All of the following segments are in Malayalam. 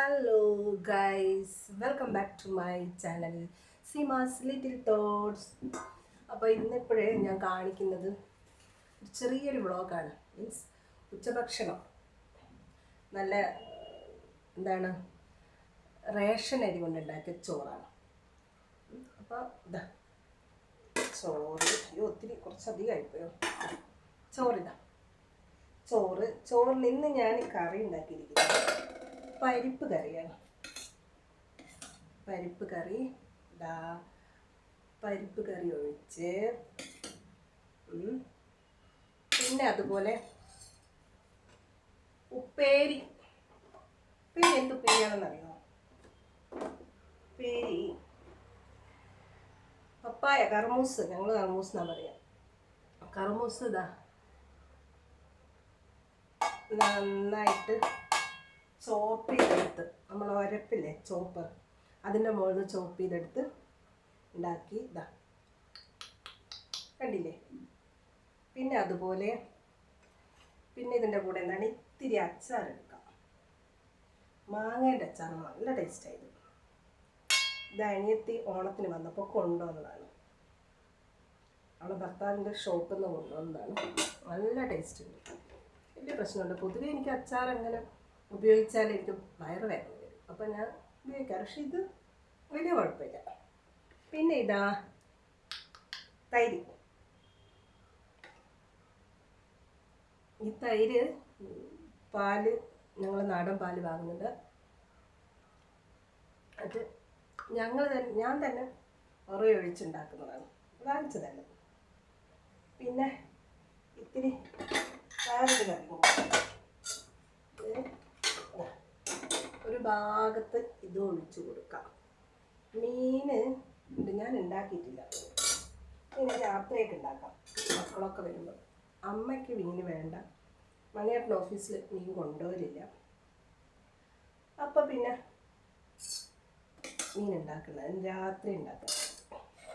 Hello guys, welcome back to my channel Seema's little thoughts. അപ്പോൾ ഇന്നിപ്പോഴേ ഞാൻ കാണിക്കുന്നത് ചെറിയൊരു വ്ളോഗാണ്. മീൻസ് ഉച്ചഭക്ഷണം നല്ല എന്താണ് റേഷൻ അരി കൊണ്ടുണ്ടാക്കിയ ചോറാണ്. അപ്പോൾ ഇതാ ചോറ്, ഒത്തിരി കുറച്ചധികമായിപ്പോയോ ചോറിതാ. ചോറിൽ നിന്ന് ഞാൻ കറി ഉണ്ടാക്കിയിരിക്കുന്നത് പരിപ്പ് കറിയാണ്. പരിപ്പ് കറി പരിപ്പ് കറി ഒഴിച്ച് പിന്നെ അതുപോലെ ഉപ്പേരി. എന്തുപ്പേരിയാണെന്നറിയോ? ഉപ്പേരി പപ്പായ, കർമൂസ്. ഞങ്ങൾ കർമൂസ് എന്നാ പറയാം. കർമൂസ് ഇതാ നന്നായിട്ട് ചോപ്പ് ചെയ്തെടുത്ത്, നമ്മൾ ഉരപ്പില്ലേ ചോപ്പർ, അതിൻ്റെ മുകളിൽ ചോപ്പ് ചെയ്തെടുത്ത് ഉണ്ടാക്കി ഇതാ, കണ്ടില്ലേ? പിന്നെ അതുപോലെ ഇതിൻ്റെ കൂടെ എന്താണ്, ഇത്തിരി അച്ചാർ എടുക്കാം. മാങ്ങേൻ്റെ അച്ചാർ നല്ല ടേസ്റ്റായത്. ഇത് അനിയത്തി ഓണത്തിന് വന്നപ്പോൾ കൊണ്ടുവന്നതാണ്. അവളെ ഭർത്താവിൻ്റെ ഷോപ്പിൽ നിന്ന് കൊണ്ടുവന്നതാണ്. നല്ല ടേസ്റ്റ് ഉണ്ട്, വലിയ പ്രശ്നമുണ്ട്. പൊതുവേ എനിക്ക് അച്ചാർ അങ്ങനെ ഉപയോഗിച്ചാൽ എനിക്ക് വയറ് വേദന വരും, അപ്പം ഞാൻ ഉപയോഗിക്കാം. പക്ഷെ ഇത് വലിയ കുഴപ്പമില്ല. പിന്നെ ഇതാ തൈര്. ഈ തൈര് പാല്, ഞങ്ങൾ നാടൻ പാല് വാങ്ങുന്നുണ്ട്. അത് ഞാൻ തന്നെ ഒഴിച്ചുണ്ടാക്കുന്നതാണ്, വാങ്ങിച്ചതല്ല. പിന്നെ ഇത്തിരി വേറൊരു കറി, ഒരു ഭാഗത്ത് ഇത് ഒഴിച്ചു കൊടുക്കാം. മീന് ഉണ്ട്, ഞാൻ ഉണ്ടാക്കിയിട്ടില്ല. മീന് രാത്രിയൊക്കെ ഉണ്ടാക്കാം, മക്കളൊക്കെ വരുമ്പോൾ. അമ്മയ്ക്ക് മീൻ വേണ്ട, മണിയേട്ടൻ ഓഫീസിൽ മീൻ കൊണ്ടുവരില്ല. അപ്പം പിന്നെ മീൻ ഉണ്ടാക്കുന്നത് രാത്രി ഉണ്ടാക്കാം.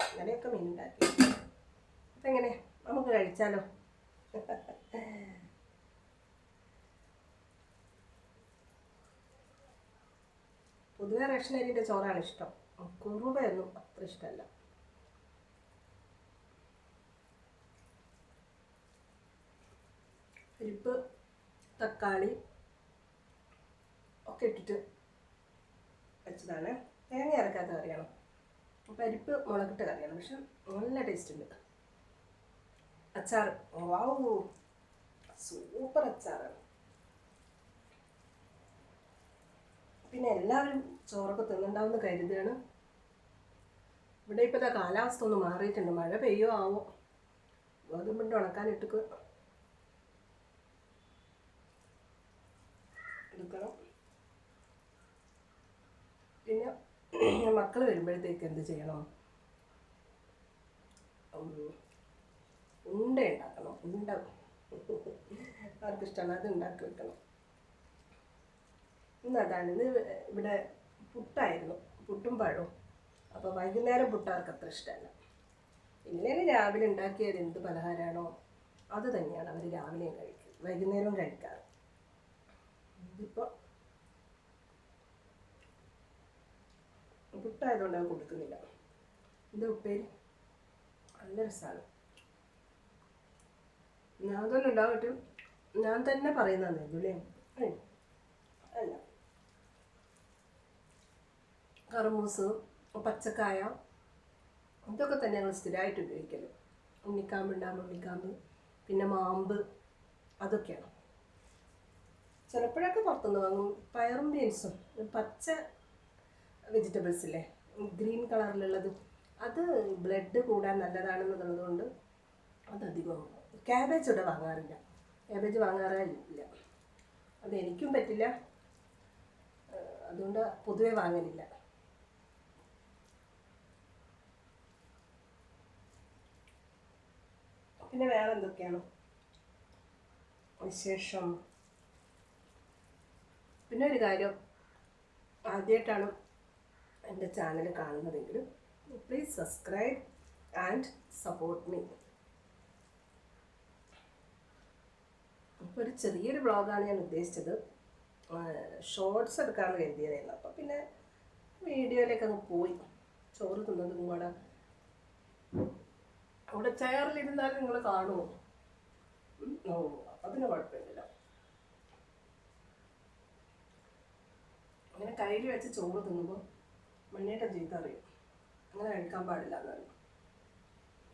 അങ്ങനെയൊക്കെ മീൻ ഉണ്ടാക്കി. അപ്പം എങ്ങനെ നമുക്ക് കഴിച്ചാലോ? പൊതുവെ റേഷൻ അരിൻ്റെ ചോറാണ് ഇഷ്ടം, കുറുവയൊന്നും അത്ര ഇഷ്ടമല്ല. പരിപ്പ്, തക്കാളി ഒക്കെ ഇട്ടിട്ട് വെച്ചതാണ്. തേങ്ങ അരക്കാത്ത കറിയാണ്, പരിപ്പ് മുളകിട്ട കറിയാണ്. പക്ഷെ നല്ല ടേസ്റ്റ് ഉണ്ട്. അച്ചാർ, വാവൂ, സൂപ്പർ അച്ചാറാണ്. പിന്നെ എല്ലാവരും ചോറൊക്കെ തിന്നുണ്ടാവുമെന്ന് കരുതുകയാണ്. ഇവിടെ ഇപ്പോൾ കാലാവസ്ഥ ഒന്ന് മാറിയിട്ടുണ്ട്, മഴ പെയ്യോ ആവോ. ഗോതമ്പിൻ്റെ ഉണക്കാനിട്ടൊക്കെ എടുക്കണം. പിന്നെ മക്കൾ വരുമ്പോഴത്തേക്ക് എന്ത് ചെയ്യണം? ഉണ്ട ഉണ്ടാക്കണം. ആർക്കിഷ്ടമാണ്, അത് ഉണ്ടാക്കി വെക്കണം. ഇന്ന് ഇവിടെ പുട്ടായിരുന്നു, പുട്ടും പഴവും. അപ്പോൾ വൈകുന്നേരം പുട്ടാർക്ക് അത്ര ഇഷ്ടമല്ല. ഇല്ലെങ്കിൽ രാവിലെ ഉണ്ടാക്കിയത് എന്ത് പലഹാരമാണോ അത് തന്നെയാണ് അവർ രാവിലെയും കഴിക്കുക, വൈകുന്നേരവും കഴിക്കാറ്. ഇതിപ്പോൾ പുട്ടായതുകൊണ്ട് അത് കൊടുക്കുന്നില്ല. ഇത് ഉപ്പേരി നല്ല രസമാണ്. ഞാൻ തന്നെ ഉണ്ടാകട്ടെ, ഞാൻ തന്നെ പറയുന്നതല്ലേ. അല്ല, കർമൂസ്, പച്ചക്കായ, ഇതൊക്കെ തന്നെ ഞങ്ങൾ സ്ഥിരമായിട്ട് ഉപയോഗിക്കല്. ഉണ്ണിക്കാമ്പ് ഉണ്ടാകുമ്പോൾ ഉണ്ണിക്കാമ്പ്, പിന്നെ മാമ്പ്, അതൊക്കെയാണ്. ചിലപ്പോഴൊക്കെ പുറത്തുനിന്ന് വാങ്ങും. പയറും ബീൻസും, പച്ച വെജിറ്റബിൾസ് ഇല്ലേ, ഗ്രീൻ കളറിലുള്ളത്, അത് ബ്ലഡ് കൂടാൻ നല്ലതാണെന്നുള്ളതുകൊണ്ട് അതധികം. ക്യാബേജ് ഇവിടെ വാങ്ങാറില്ല, ക്യാബേജ് വാങ്ങാറില്ല. അതെനിക്കും പറ്റില്ല, അതുകൊണ്ട് പൊതുവെ വാങ്ങലില്ല. പിന്നെ വേറെ എന്തൊക്കെയാണ് വിശേഷം? പിന്നെ ഒരു കാര്യം, ആദ്യമായിട്ടാണ് എൻ്റെ ചാനൽ കാണുന്നതെങ്കിലും please subscribe and support me. അപ്പോൾ ഒരു ചെറിയൊരു വ്ളോഗാണ് ഞാൻ ഉദ്ദേശിച്ചത്. ഷോർട്സ് എടുക്കാമെന്ന് കരുതിയതായിരുന്നു. അപ്പോൾ പിന്നെ വീഡിയോയിലേക്ക് അങ്ങ് പോയി. ചോറ് തിന്നതും കൂടെ അവിടെ ചെയറിലിരുന്നാലും നിങ്ങൾ കാണുമോ? ഓ, അതിന് കുഴപ്പമില്ല. അങ്ങനെ കയ്യിൽ വെച്ച് ചോറ് തിന്നുമ്പോൾ മണ്ണിയുടെ ചീത്ത അറിയും. അങ്ങനെ കഴിക്കാൻ പാടില്ല എന്നറിയും.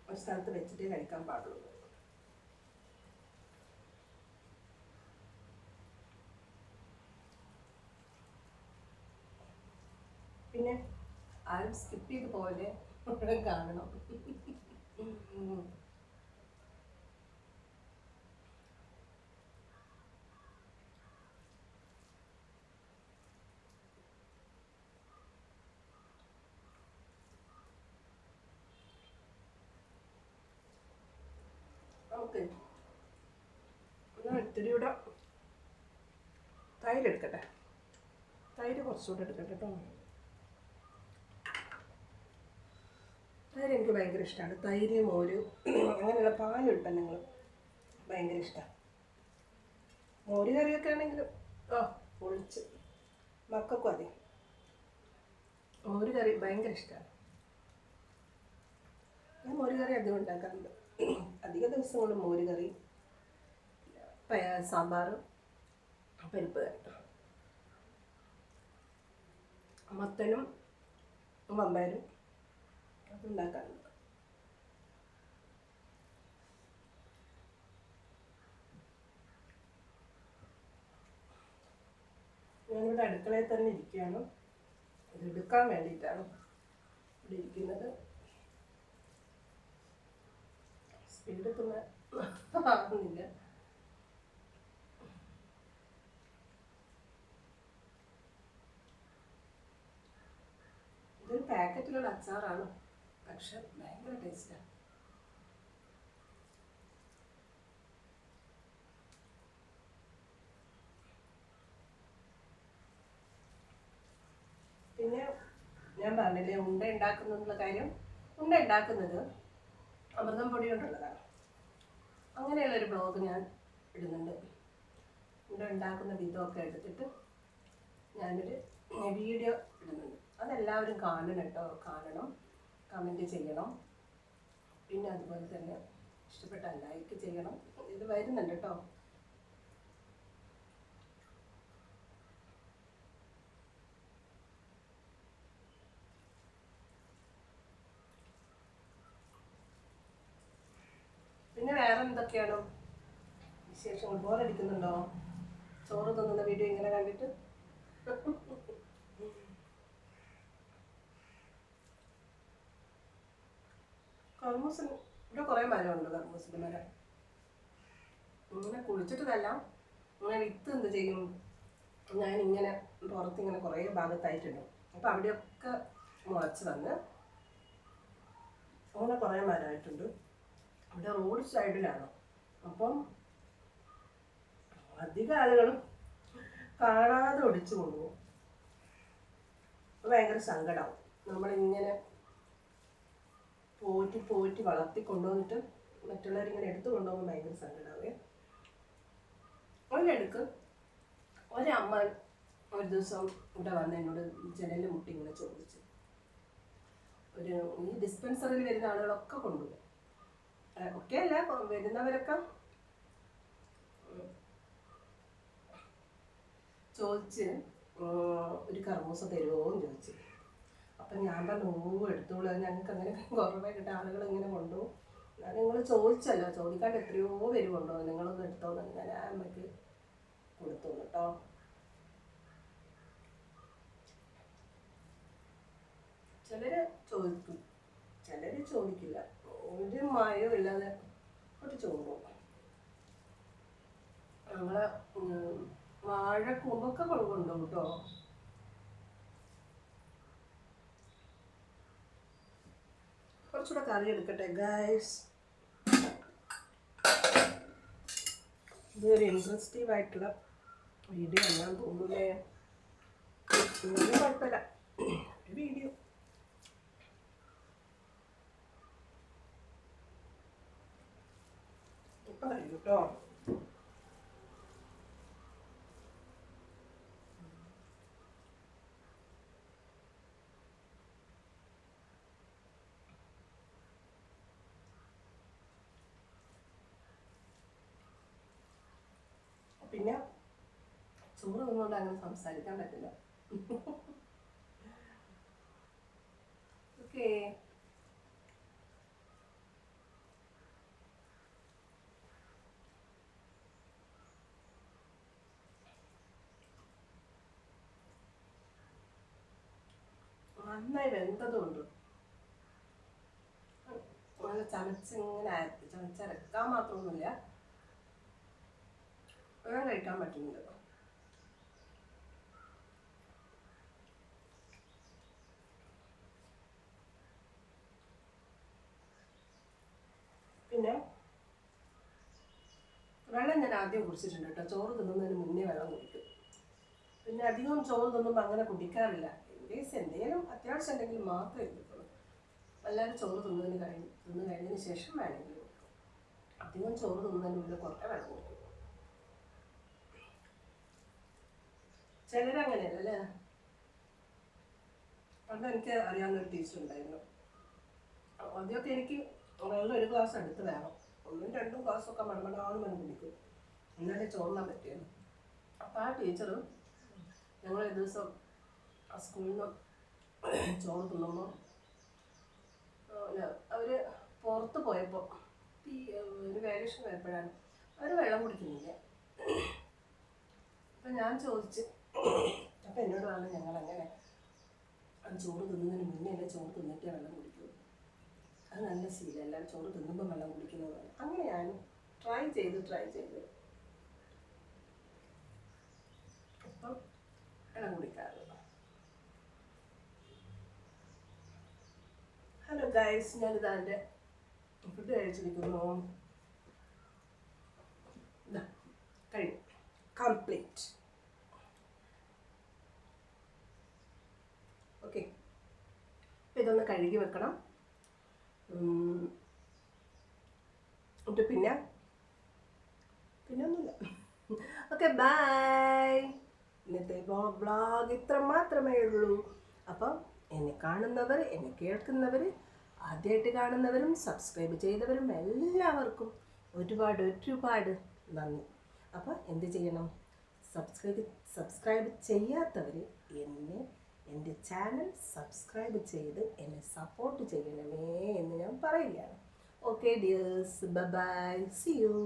ഒരു സ്ഥലത്ത് വെച്ചിട്ടേ കഴിക്കാൻ പാടുള്ളൂ. പിന്നെ ആരും സ്കിപ്പ് ചെയ്ത് പോലെ കാണണം. ഓക്കെ, ഇത്തിരി കൂടെ തൈര് എടുക്കട്ടെ. തൈര് കുറച്ചുകൂടെ എടുക്കട്ടെ കേട്ടോ. തൈര് എനിക്ക് ഭയങ്കര ഇഷ്ടമാണ്. തൈര്, മോര്, അങ്ങനെയുള്ള പാലുൽപ്പന്നങ്ങൾ ഭയങ്കര ഇഷ്ടമാണ്. മോര് കറിയൊക്കെ ആണെങ്കിലും പൊളിച്ച്. മക്കൾക്കും അതെ, മോര് കറി ഭയങ്കര ഇഷ്ടമാണ്. ഞാൻ മോര് കറി അധികം ഉണ്ടാക്കാറുണ്ട്. അധിക ദിവസങ്ങളും മോര് കറി, സാമ്പാർ, പരിപ്പ് കറി, മത്തനും വമ്പയരും അതുണ്ടാക്കാറുണ്ട്. ഞാനിവിടെ അടുക്കളയിൽ തന്നെ ഇരിക്കുകയാണ്. ഇത് എടുക്കാൻ വേണ്ടിയിട്ടാണ് ഇവിടെ ഇരിക്കുന്നത്. സ്പീഡ് പിന്നെ ആകുന്നില്ല. ഇതൊരു പാക്കറ്റിലുള്ള അച്ചാറാണ്, പക്ഷെ ഭയങ്കര ടേസ്റ്റാണ്. പിന്നെ ഞാൻ പറഞ്ഞില്ലേ ഉണ്ട ഉണ്ടാക്കുന്നുള്ള കാര്യം. ഉണ്ട ഉണ്ടാക്കുന്നത് അമൃതം പൊടി കൊണ്ടുള്ളതാണ്. അങ്ങനെയുള്ളൊരു ബ്ലോഗ് ഞാൻ ഇടുന്നുണ്ട്. ഉണ്ട ഉണ്ടാക്കുന്ന വിധമൊക്കെ എടുത്തിട്ട് ഞാനൊരു വീഡിയോ ഇടുന്നുണ്ട്. അതെല്ലാവരും കാണണം കേട്ടോ, കാണണം, കമൻറ്റ് ചെയ്യണം. പിന്നെ അതുപോലെ തന്നെ ഇഷ്ടപ്പെട്ടാൽ ലൈക്ക് ചെയ്യണം. ഇത് വരുന്നുണ്ട് കേട്ടോ. പിന്നെ വേറെ എന്തൊക്കെയാണ് വിശേഷങ്ങൾ? ബോറടിക്കുന്നുണ്ടോ ചോറ് തിന്നുന്ന വീഡിയോ ഇങ്ങനെ കണ്ടിട്ട്? കർമ്മൂസിന് ഇവിടെ കുറേ മരമുണ്ട്. കർമ്മൂസിൻ്റെ മരം ഇങ്ങനെ കുഴിച്ചിട്ടതല്ല, ഇങ്ങനെ വിത്ത് എന്ത് ചെയ്യും, ഞാനിങ്ങനെ പുറത്തിങ്ങനെ കുറേ ഭാഗത്തായിട്ടുണ്ട്. അപ്പം അവിടെയൊക്കെ മുളച്ച് വന്ന് അങ്ങനെ കുറേ മരമായിട്ടുണ്ട്. ഇവിടെ റോഡ് സൈഡിലാണ്. അപ്പം അധിക ആളുകളും കാണാതെ ഒടിച്ചു കൊണ്ടുപോകും. ഭയങ്കര സങ്കടമാവും. നമ്മളിങ്ങനെ പോറ്റി പോറ്റി വളർത്തി കൊണ്ടുവന്നിട്ട് മറ്റുള്ളവരിങ്ങനെ എടുത്തു കൊണ്ടുപോകുമ്പോൾ ഭയങ്കര സങ്കടമാവേ. അതിനെടുക്ക് ഒരമ്മ ഒരു ദിവസം ഇവിടെ വന്ന് എന്നോട് ജനലിൽ മുട്ടി ഇങ്ങനെ ചോദിച്ചു. ഈ ഡിസ്പെൻസറിയിൽ വരുന്ന ആളുകളൊക്കെ കൊണ്ടുപോകും. ഒക്കെ അല്ല, വരുന്നവരൊക്കെ ചോദിച്ച് ഒരു കർമ്മൂസ തരുമോ എന്ന് ചോദിച്ചു. അപ്പം ഞാൻ പറഞ്ഞു എടുത്തോളൂ, ഞങ്ങൾക്ക് അങ്ങനെ കുറവായിട്ട് ആളുകൾ ഇങ്ങനെ കൊണ്ടുപോകും. നിങ്ങൾ ചോദിച്ചല്ലോ, ചോദിക്കാണ്ട് എത്രയോ പേര് കൊണ്ടുപോകും, നിങ്ങളൊന്ന് എടുത്തോളൂ. ഞാൻ ആ അമ്മയ്ക്ക് കൊടുത്തു കേട്ടോ. ചിലര് ചോദിക്കും, ചിലര് ചോദിക്കില്ല. ഒരു മയവും ഇല്ലാതെ ഒരു ചോറും. ഞങ്ങളെ വാഴ കൂമ്പൊക്കെ കൊണ്ടുപോകും കേട്ടോ. കുറച്ചുകൂടെ കറി എടുക്കട്ടെ ഗൈസ്. ഇതൊരു ഇൻട്രസ്റ്റീവ് ആയിട്ടുള്ള വീഡിയോ എല്ലാം തോന്നൂലേ? കുഴപ്പമില്ല, വീഡിയോ. ഇപ്പം കഴിയും കേട്ടോ. പിന്നെ ചോറ് തിന്നുകൊണ്ട് അങ്ങനെ സംസാരിക്കാൻ പറ്റില്ല. ഓക്കേ. നന്നായി വെന്തതുകൊണ്ട് നല്ല ചമച്ചിങ്ങനെ ചമച്ചരക്കാൻ മാത്രമൊന്നുമില്ല, വേഗം കഴിക്കാൻ പറ്റുന്നുണ്ട്. പിന്നെ വെള്ളം ഞാൻ ആദ്യം കുടിച്ചിട്ടുണ്ട് കേട്ടോ. ചോറ് തിന്നുന്നതിന് മുന്നേ വെള്ളം കുടിക്കും. പിന്നെ അധികം ചോറ് തിന്നുമ്പോൾ അങ്ങനെ കുടിക്കാറില്ല. എന്തെങ്കിലും അത്യാവശ്യം ഉണ്ടെങ്കിൽ മാത്രമേ കുടിക്കുള്ളൂ. എല്ലാവരും ചോറ് തിന്ന് കഴിഞ്ഞതിന് ശേഷം വേണമെങ്കിൽ കുടിക്കും. അധികം ചോറ് തിന്നുന്നതിന് മുന്നേ കുറേ വെള്ളം കുടിക്കും. ചിലരങ്ങനെയല്ല അല്ലേ? പണ്ട് എനിക്ക് അറിയാവുന്നൊരു ടീച്ചർ ഉണ്ടായിരുന്നു. ആദ്യമൊക്കെ എനിക്ക് വെള്ളം ഒരു ഗ്ലാസ് എടുത്ത് വേണം. 1-2 ഗ്ലാസ്സൊക്കെ മൺമണാന്ന് കുടിക്കും, എന്നാലേ ചോറിനാൻ പറ്റിയത്. അപ്പോൾ ആ ടീച്ചർ ഞങ്ങൾ ഒരു ദിവസം സ്കൂളിൽ നിന്ന് ചോറ് തിന്നുമ്പോൾ അവർ പുറത്ത് പോയപ്പോൾ ഒരു വാല്യൂഷൻ വരുമ്പോഴാണ് അവർ വെള്ളം കുടിക്കുന്നില്ല. അപ്പം ഞാൻ ചോദിച്ച്, അപ്പം എന്നോട് പറഞ്ഞു ഞങ്ങളങ്ങനെ ചോറ് തിന്നുന്നതിന് മുന്നേ അല്ലേ ചോറ് തിന്നിട്ടേ വെള്ളം കുടിക്കുള്ളൂ, അത് നല്ല ശീലം, എല്ലാവരും ചോറ് തിന്നുമ്പോൾ വെള്ളം കുടിക്കുന്നതാണ്. അങ്ങനെ ഞാൻ ട്രൈ ചെയ്ത് ഇപ്പം വെള്ളം കുടിക്കാറുണ്ട്. ഹലോ ഗൈസ്, ഞാനിതാ എൻ്റെ ഫുഡ് കഴിച്ചിരിക്കുന്നു. കഴിഞ്ഞു, കംപ്ലീറ്റ്. ഓക്കെ, അപ്പം ഇതൊന്ന് കഴുകി വെക്കണം. എന്നിട്ട് പിന്നെ ഒന്നുമില്ല. Okay, by. ഇന്നത്തെ വ്ളോഗ് ഇത്ര മാത്രമേ ഉള്ളൂ. അപ്പം എന്നെ കാണുന്നവർ, എന്നെ കേൾക്കുന്നവർ, ആദ്യമായിട്ട് കാണുന്നവരും സബ്സ്ക്രൈബ് ചെയ്തവരും എല്ലാവർക്കും ഒരുപാട് നന്ദി. അപ്പോൾ എന്ത് ചെയ്യണം? സബ്സ്ക്രൈബ് ചെയ്യാത്തവർ എൻ്റെ ചാനൽ സബ്സ്ക്രൈബ് ചെയ്ത് എന്നെ സപ്പോർട്ട് ചെയ്യണമേ എന്ന് ഞാൻ പറയുകയാണ്. Okay dears, bye, see U.